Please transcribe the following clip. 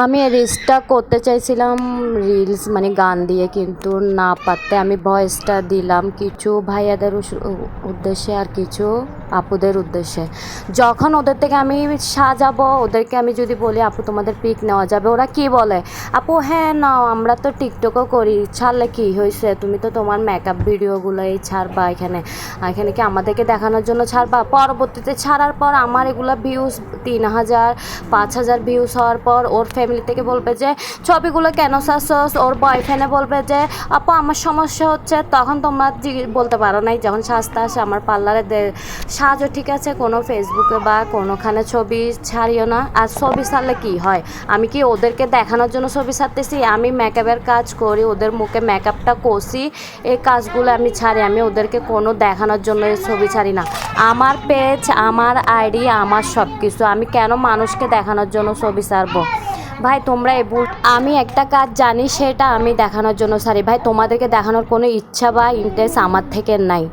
আমি রিলসটা করতে চাইছিলাম রিলস মানে গান দিয়ে, কিন্তু না পারতে আমি ভয়েসটা দিলাম কিছু ভাইয়াদের উদ্দেশ্যে আর কিছু আপুদের উদ্দেশ্যে। যখন ওদের থেকে আমি সাজাবো, ওদেরকে আমি যদি বলি আপু তোমাদের পিক নেওয়া যাবে, ওরা কি বলে, আপু হ্যাঁ নাও, আমরা তো টিকটকও করি, ছাড়লে কি হয়েছে, তুমি তো তোমার মেকআপ ভিডিওগুলোই ছাড়বা এখানে, এখানে কি আমাদেরকে দেখানোর জন্য ছাড়বা? পরবর্তীতে ছাড়ার পর আমার এগুলো ভিউজ 3000 5000 ভিউজ হওয়ার পর ওর ফ্যামিলি থেকে বলবে যে ছবিগুলো কেন ছাড়ছস, ওর বয়ফ্রেন্ডে বলবে যে আপু আমার সমস্যা হচ্ছে। তখন তোমরা বলতে পারো নাই যখন সাজতে আসে আমার পার্লারে সাজও, ঠিক আছে, কোনো ফেসবুকে বা কোনোখানে ছবি ছাড়িও না। আর ছবি ছাড়লে কি হয়, আমি কি ওদেরকে দেখানোর জন্য ছবি ছাড়তেছি? আমি মেকআপের কাজ করি, ওদের মুখে মেকআপটা কষি, এই কাজগুলো আমি ছাড়ি, আমি ওদেরকে কোনো দেখানোর জন্য এই ছবি ছাড়ি না। আমার পেজ, আমার আইডি, আমার সব কিছু, আমি কেন মানুষকে দেখানোর জন্য ছবি ছাড়বো? ভাই তোমরা আমি একটা কাজ জানি, সেটা আমি দেখানোর জন্য ছাড়ি। ভাই তোমাদেরকে দেখানোর কোনো ইচ্ছা বা ইন্টারেস্ট আমার থেকে নাই।